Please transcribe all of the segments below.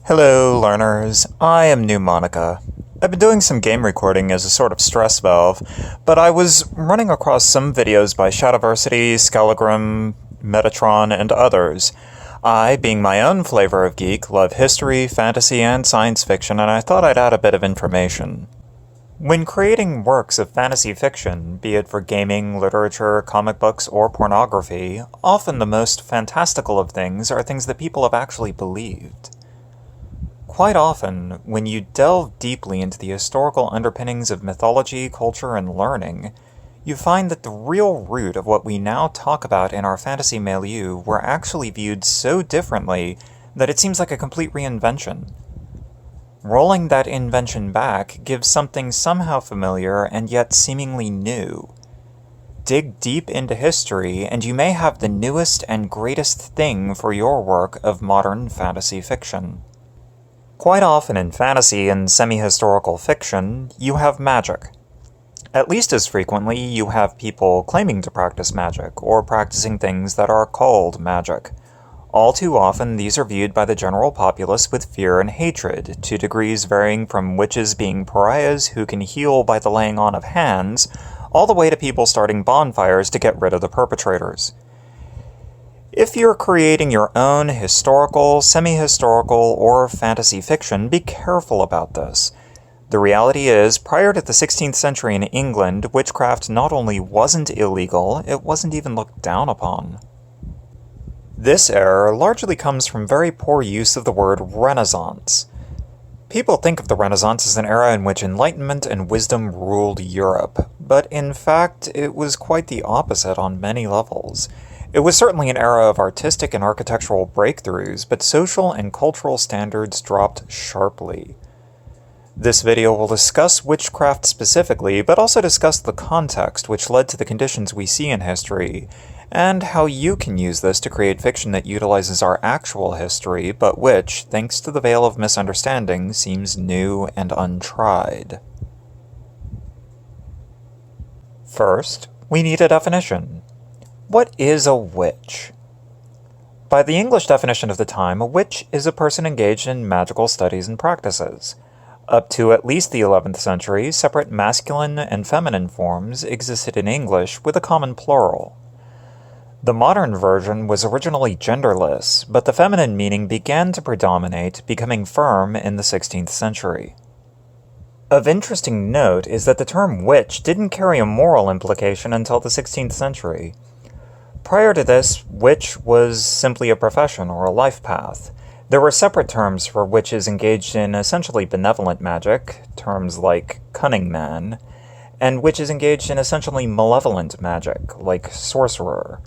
Hello, learners. I am New Monica. I've been doing some game recording as a sort of stress valve, but I was running across some videos by Shadowversity, Skelegram, Metatron, and others. I, being my own flavor of geek, love history, fantasy, and science fiction, and I thought I'd add a bit of information. When creating works of fantasy fiction, be it for gaming, literature, comic books, or pornography, often the most fantastical of things are things that people have actually believed. Quite often, when you delve deeply into the historical underpinnings of mythology, culture, and learning, you find that the real root of what we now talk about in our fantasy milieu were actually viewed so differently that it seems like a complete reinvention. Rolling that invention back gives something somehow familiar and yet seemingly new. Dig deep into history, and you may have the newest and greatest thing for your work of modern fantasy fiction. Quite often in fantasy and semi-historical fiction, you have magic. At least as frequently, you have people claiming to practice magic, or practicing things that are called magic. All too often, these are viewed by the general populace with fear and hatred, to degrees varying from witches being pariahs who can heal by the laying on of hands, all the way to people starting bonfires to get rid of the perpetrators. If you're creating your own historical, semi-historical, or fantasy fiction, be careful about this. The reality is, prior to the 16th century in England, witchcraft not only wasn't illegal, it wasn't even looked down upon. This error largely comes from very poor use of the word Renaissance. People think of the Renaissance as an era in which enlightenment and wisdom ruled Europe, but in fact, it was quite the opposite on many levels. It was certainly an era of artistic and architectural breakthroughs, but social and cultural standards dropped sharply. This video will discuss witchcraft specifically, but also discuss the context which led to the conditions we see in history, and how you can use this to create fiction that utilizes our actual history, but which, thanks to the veil of misunderstanding, seems new and untried. First, we need a definition. What is a witch? By the English definition of the time, a witch is a person engaged in magical studies and practices. Up to at least the 11th century, separate masculine and feminine forms existed in English with a common plural. The modern version was originally genderless, but the feminine meaning began to predominate, becoming firm in the 16th century. Of interesting note is that the term witch didn't carry a moral implication until the 16th century. Prior to this, witch was simply a profession or a life path. There were separate terms for witches engaged in essentially benevolent magic, terms like cunning man, and witches engaged in essentially malevolent magic, like sorcerer.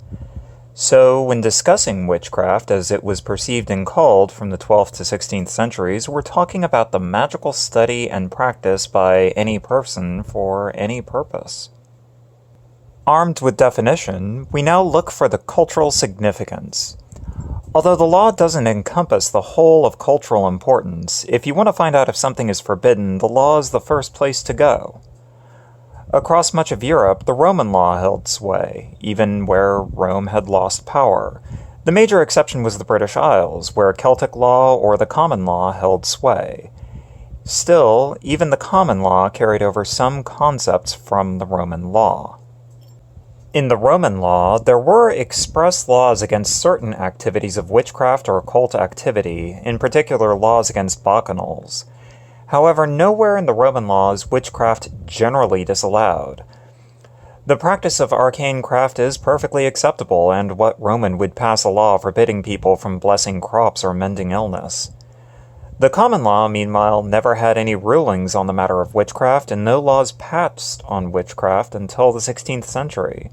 So, when discussing witchcraft as it was perceived and called from the 12th to 16th centuries, we're talking about the magical study and practice by any person for any purpose. Armed with definition, we now look for the cultural significance. Although the law doesn't encompass the whole of cultural importance, if you want to find out if something is forbidden, the law is the first place to go. Across much of Europe, the Roman law held sway, even where Rome had lost power. The major exception was the British Isles, where Celtic law or the common law held sway. Still, even the common law carried over some concepts from the Roman law. In the Roman law, there were express laws against certain activities of witchcraft or occult activity, in particular laws against bacchanals. However, nowhere in the Roman law is witchcraft generally disallowed. The practice of arcane craft is perfectly acceptable, and what Roman would pass a law forbidding people from blessing crops or mending illness? The common law, meanwhile, never had any rulings on the matter of witchcraft, and no laws passed on witchcraft until the 16th century.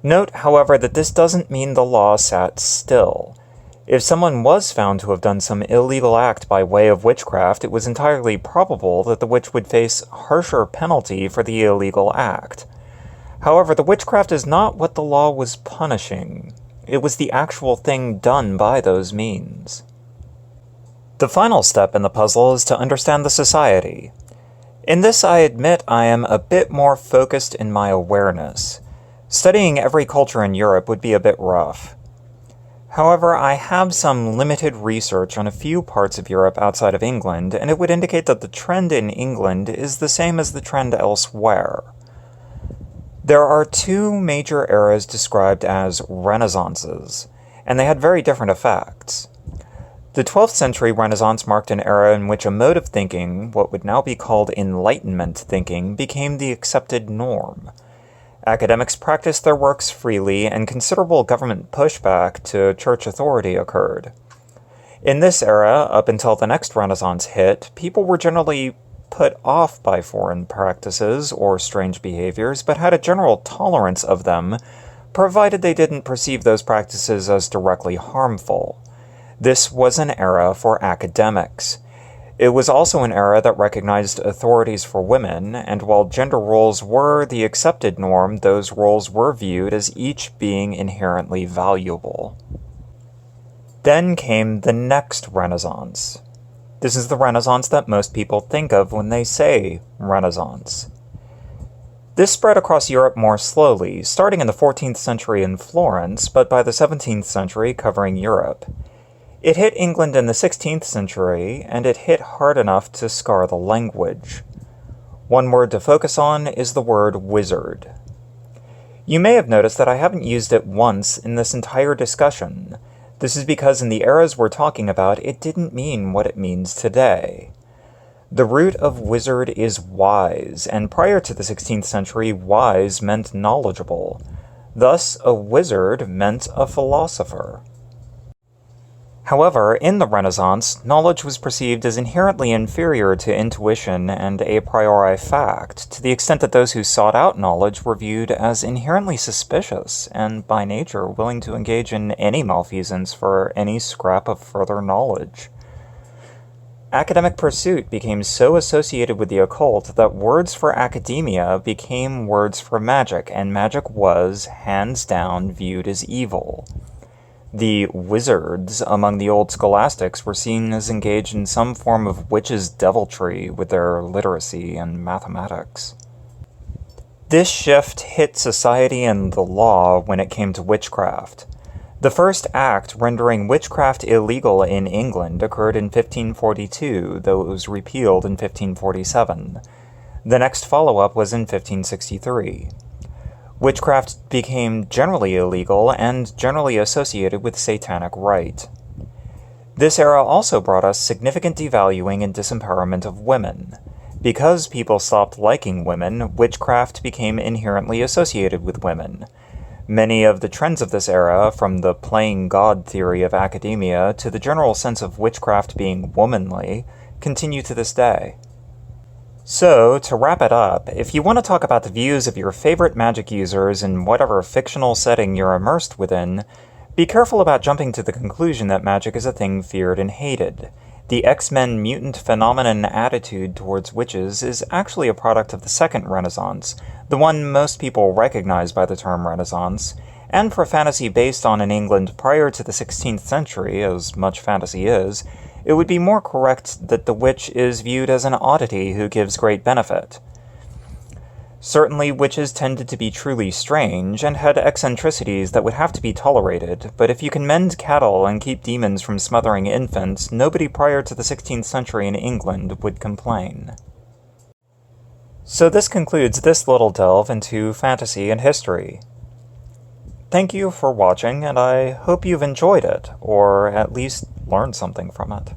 Note, however, that this doesn't mean the law sat still. If someone was found to have done some illegal act by way of witchcraft, it was entirely probable that the witch would face harsher penalty for the illegal act. However, the witchcraft is not what the law was punishing. It was the actual thing done by those means. The final step in the puzzle is to understand the society. In this, I admit I am a bit more focused in my awareness. Studying every culture in Europe would be a bit rough. However, I have some limited research on a few parts of Europe outside of England, and it would indicate that the trend in England is the same as the trend elsewhere. There are two major eras described as Renaissances, and they had very different effects. The 12th century Renaissance marked an era in which a mode of thinking, what would now be called Enlightenment thinking, became the accepted norm. Academics practiced their works freely, and considerable government pushback to church authority occurred. In this era, up until the next Renaissance hit, people were generally put off by foreign practices or strange behaviors, but had a general tolerance of them, provided they didn't perceive those practices as directly harmful. This was an era for academics. It was also an era that recognized authorities for women, and while gender roles were the accepted norm, those roles were viewed as each being inherently valuable. Then came the next Renaissance. This is the Renaissance that most people think of when they say Renaissance. This spread across Europe more slowly, starting in the 14th century in Florence, but by the 17th century covering Europe. It hit England in the 16th century, and it hit hard enough to scar the language. One word to focus on is the word wizard. You may have noticed that I haven't used it once in this entire discussion. This is because in the eras we're talking about, it didn't mean what it means today. The root of wizard is wise, and prior to the 16th century, wise meant knowledgeable. Thus, a wizard meant a philosopher. However, in the Renaissance, knowledge was perceived as inherently inferior to intuition and a priori fact, to the extent that those who sought out knowledge were viewed as inherently suspicious, and by nature willing to engage in any malfeasance for any scrap of further knowledge. Academic pursuit became so associated with the occult that words for academia became words for magic, and magic was, hands down, viewed as evil. The wizards among the old scholastics were seen as engaged in some form of witches' deviltry with their literacy and mathematics. This shift hit society and the law when it came to witchcraft. The first act rendering witchcraft illegal in England occurred in 1542, though it was repealed in 1547. The next follow-up was in 1563. Witchcraft became generally illegal and generally associated with satanic rite. This era also brought us significant devaluing and disempowerment of women. Because people stopped liking women, witchcraft became inherently associated with women. Many of the trends of this era, from the playing God theory of academia to the general sense of witchcraft being womanly, continue to this day. So, to wrap it up, if you want to talk about the views of your favorite magic users in whatever fictional setting you're immersed within, be careful about jumping to the conclusion that magic is a thing feared and hated. The X-Men mutant phenomenon attitude towards witches is actually a product of the Second Renaissance, the one most people recognize by the term Renaissance, and for fantasy based on an England prior to the 16th century, as much fantasy is, it would be more correct that the witch is viewed as an oddity who gives great benefit. Certainly, witches tended to be truly strange, and had eccentricities that would have to be tolerated, but if you can mend cattle and keep demons from smothering infants, nobody prior to the 16th century in England would complain. So this concludes this little delve into fantasy and history. Thank you for watching, and I hope you've enjoyed it, or at least learned something from it.